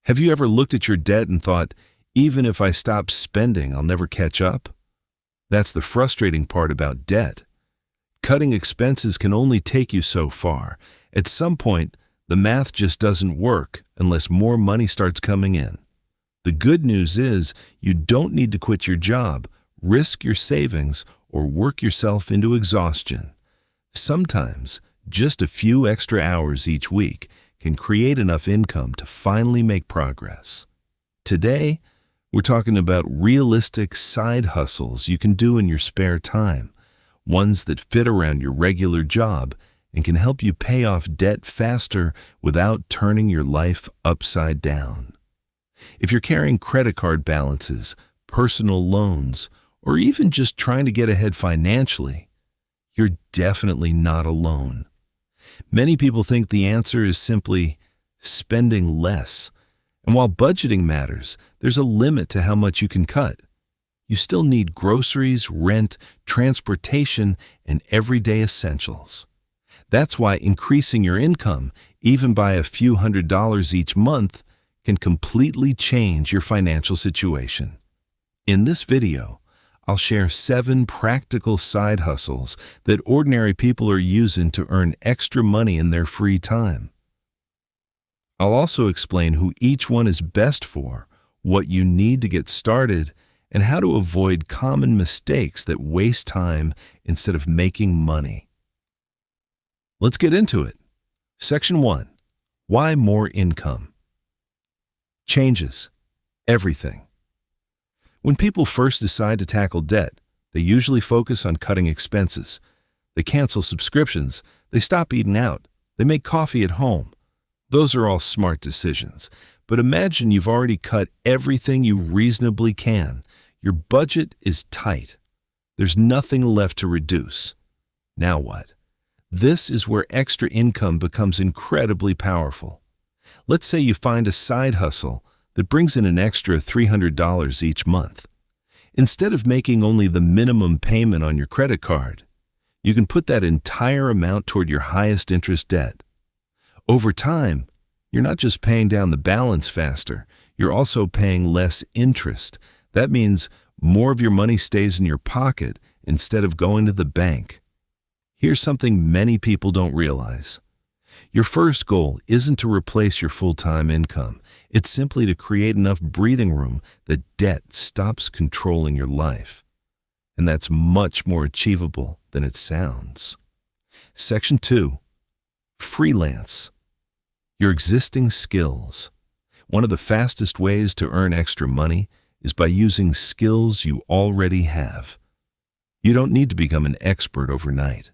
Have you ever looked at your debt and thought, even if I stop spending, I'll never catch up? That's the frustrating part about debt. Cutting expenses can only take you so far. At some point, the math just doesn't work unless more money starts coming in. The good news is you don't need to quit your job, risk your savings, or work yourself into exhaustion. Sometimes, just a few extra hours each week can create enough income to finally make progress. Today, we're talking about realistic side hustles you can do in your spare time, ones that fit around your regular job and can help you pay off debt faster without turning your life upside down. If you're carrying credit card balances, personal loans, or even just trying to get ahead financially, you're definitely not alone. Many people think the answer is simply spending less. And while budgeting matters, there's a limit to how much you can cut. You still need groceries, rent, transportation, and everyday essentials. That's why increasing your income, even by a few $100s each month, can completely change your financial situation. In this video, I'll share 7 practical side hustles that ordinary people are using to earn extra money in their free time. I'll also explain who each one is best for, what you need to get started, and how to avoid common mistakes that waste time instead of making money. Let's get into it. Section 1. Why more income? Changes everything. When people first decide to tackle debt, they usually focus on cutting expenses. They cancel subscriptions, they stop eating out, they make coffee at home. Those are all smart decisions. But imagine you've already cut everything you reasonably can. Your budget is tight. There's nothing left to reduce. Now what? This is where extra income becomes incredibly powerful. Let's say you find a side hustle that brings in an extra $300 each month. Instead of making only the minimum payment on your credit card, you can put that entire amount toward your highest interest debt. Over time, you're not just paying down the balance faster, you're also paying less interest. That means more of your money stays in your pocket instead of going to the bank. Here's something many people don't realize. Your first goal isn't to replace your full-time income. It's simply to create enough breathing room that debt stops controlling your life. And that's much more achievable than it sounds. Section 2. Freelance. Your existing skills. One of the fastest ways to earn extra money is by using skills you already have. You don't need to become an expert overnight.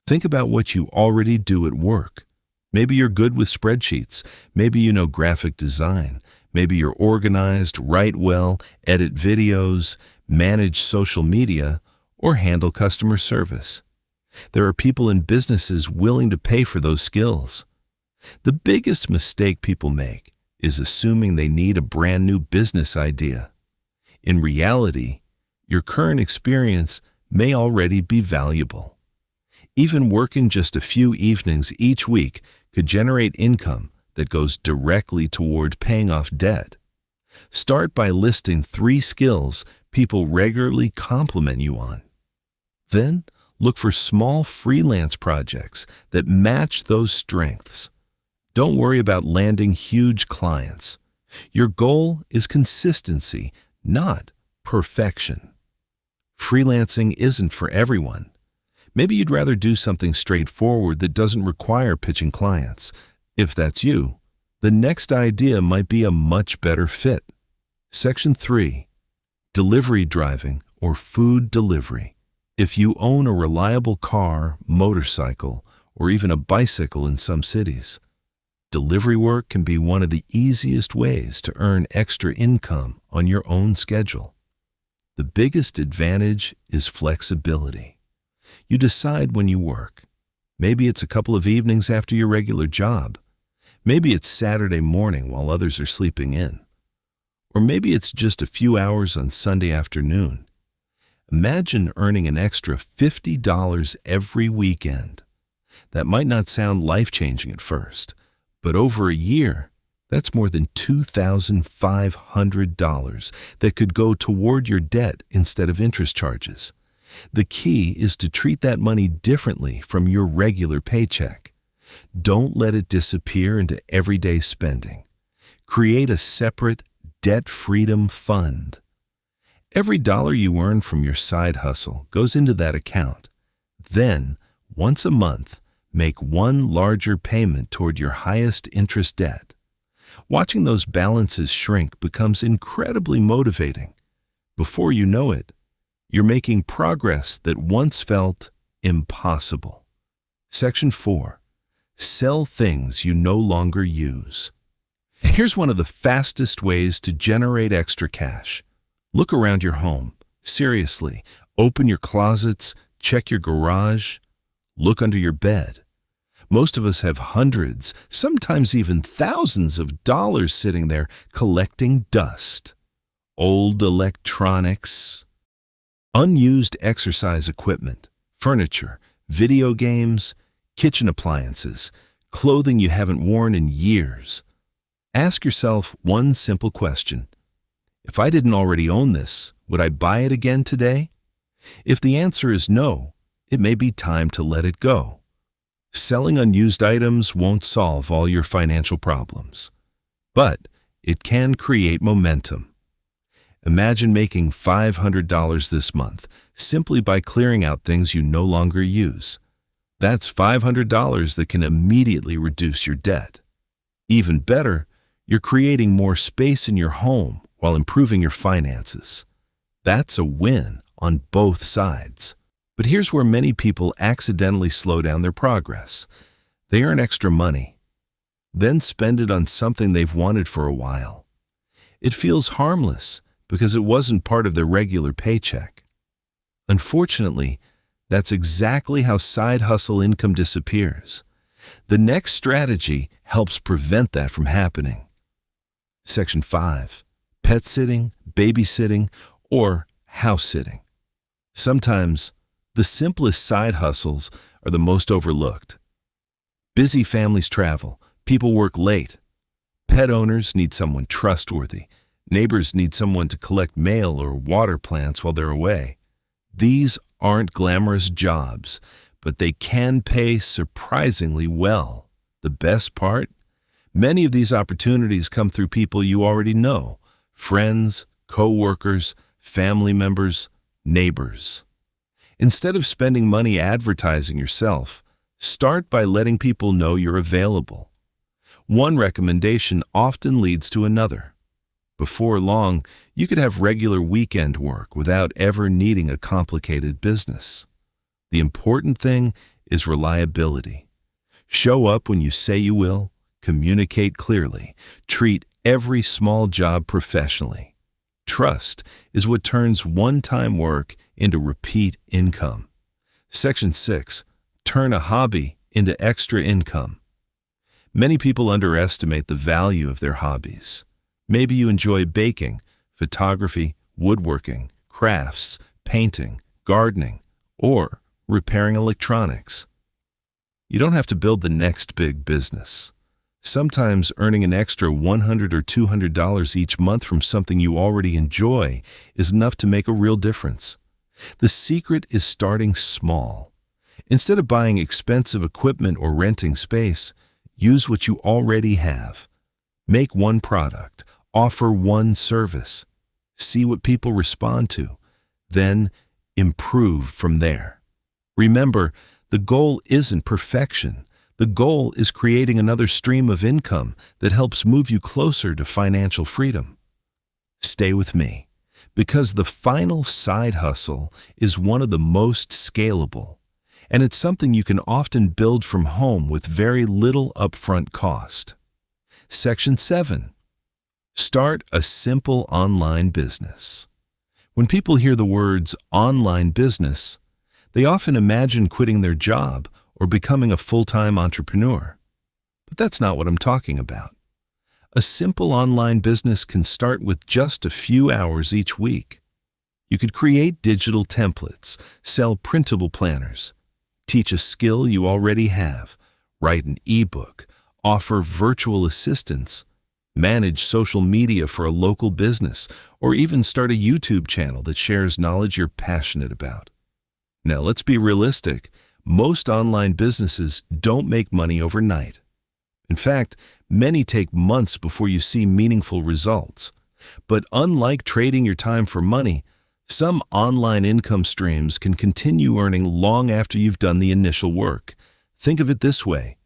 Think about what you already do at work. Maybe you're good with spreadsheets. Maybe you know graphic design. Maybe you're organized, write well, edit videos, manage social media, or handle customer service. There are people in businesses willing to pay for those skills. The biggest mistake people make is assuming they need a brand new business idea. In reality, your current experience may already be valuable. Even working just a few evenings each week could generate income that goes directly toward paying off debt. Start by listing 3 skills people regularly compliment you on. Then, look for small freelance projects that match those strengths. Don't worry about landing huge clients. Your goal is consistency, not perfection. Freelancing isn't for everyone. Maybe you'd rather do something straightforward that doesn't require pitching clients. If that's you, the next idea might be a much better fit. Section 3. Delivery driving or food delivery. If you own a reliable car, motorcycle, or even a bicycle in some cities, delivery work can be one of the easiest ways to earn extra income on your own schedule. The biggest advantage is flexibility. You decide when you work. Maybe it's a couple of evenings after your regular job. Maybe it's Saturday morning while others are sleeping in. Or maybe it's just a few hours on Sunday afternoon. Imagine earning an extra $50 every weekend. That might not sound life-changing at first, but over a year, That's more than $2,500 that could go toward your debt instead of interest charges. The key is to treat that money differently from your regular paycheck. Don't let it disappear into everyday spending. Create a separate debt freedom fund. Every dollar you earn from your side hustle goes into that account. Then, once a month, make one larger payment toward your highest interest debt. Watching those balances shrink becomes incredibly motivating. Before you know it, you're making progress that once felt impossible. Section 4. Sell things you no longer use. Here's one of the fastest ways to generate extra cash. Look around your home. Seriously, open your closets, check your garage, look under your bed. Most of us have hundreds, sometimes even thousands of dollars sitting there collecting dust. Old electronics, unused exercise equipment, furniture, video games, kitchen appliances, clothing you haven't worn in years. Ask yourself one simple question. If I didn't already own this, would I buy it again today? If the answer is no, it may be time to let it go. Selling unused items won't solve all your financial problems, but it can create momentum. Imagine making $500 this month simply by clearing out things you no longer use. That's $500 that can immediately reduce your debt. Even better, you're creating more space in your home while improving your finances. That's a win on both sides. But here's where many people accidentally slow down their progress. They earn extra money, then spend it on something they've wanted for a while. It feels harmless because it wasn't part of their regular paycheck. Unfortunately, that's exactly how side hustle income disappears. The next strategy helps prevent that from happening. Section 5. Pet sitting, babysitting, or house sitting. Sometimes, the simplest side hustles are the most overlooked. Busy families travel, people work late. Pet owners need someone trustworthy. Neighbors need someone to collect mail or water plants while they're away. These aren't glamorous jobs, but they can pay surprisingly well. The best part? Many of these opportunities come through people you already know: friends, co-workers, family members, neighbors. Instead of spending money advertising yourself, start by letting people know you're available. One recommendation often leads to another. Before long, you could have regular weekend work without ever needing a complicated business. The important thing is reliability. Show up when you say you will, communicate clearly, treat every small job professionally. Trust is what turns one-time work into repeat income. Section 6. Turn a hobby into extra income. Many people underestimate the value of their hobbies. Maybe you enjoy baking, photography, woodworking, crafts, painting, gardening, or repairing electronics. You don't have to build the next big business. Sometimes earning an extra $100 or $200 each month from something you already enjoy is enough to make a real difference. The secret is starting small. Instead of buying expensive equipment or renting space, use what you already have. Make one product, offer one service, see what people respond to, then improve from there. Remember, the goal isn't perfection. The goal is creating another stream of income that helps move you closer to financial freedom. Stay with me, because the final side hustle is one of the most scalable, and it's something you can often build from home with very little upfront cost. Section 7. Start a simple online business. When people hear the words online business, they often imagine quitting their job or becoming a full-time entrepreneur. But that's not what I'm talking about. A simple online business can start with just a few hours each week. You could create digital templates, sell printable planners, teach a skill you already have, write an ebook, offer virtual assistants, Manage social media for a local business, or even start a YouTube channel that shares knowledge you're passionate about. Now, let's be realistic. Most online businesses don't make money overnight. In fact, many take months before you see meaningful results. But unlike trading your time for money, some online income streams can continue earning long after you've done the initial work. Think of it this way.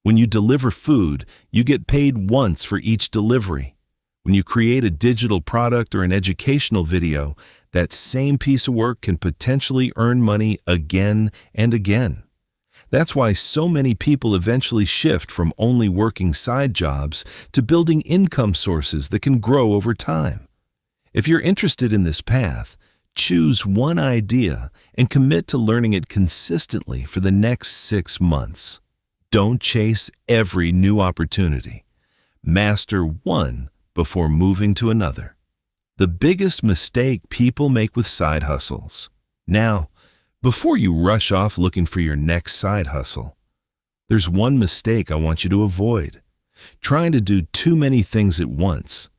When you deliver food, you get paid once for each delivery. When you create a digital product or an educational video, that same piece of work can potentially earn money again and again. That's why so many people eventually shift from only working side jobs to building income sources that can grow over time. If you're interested in this path, choose one idea and commit to learning it consistently for the next 6 months. Don't chase every new opportunity. Master one before moving to another. The biggest mistake people make with side hustles. Now, before you rush off looking for your next side hustle, there's one mistake I want you to avoid: trying to do too many things at once.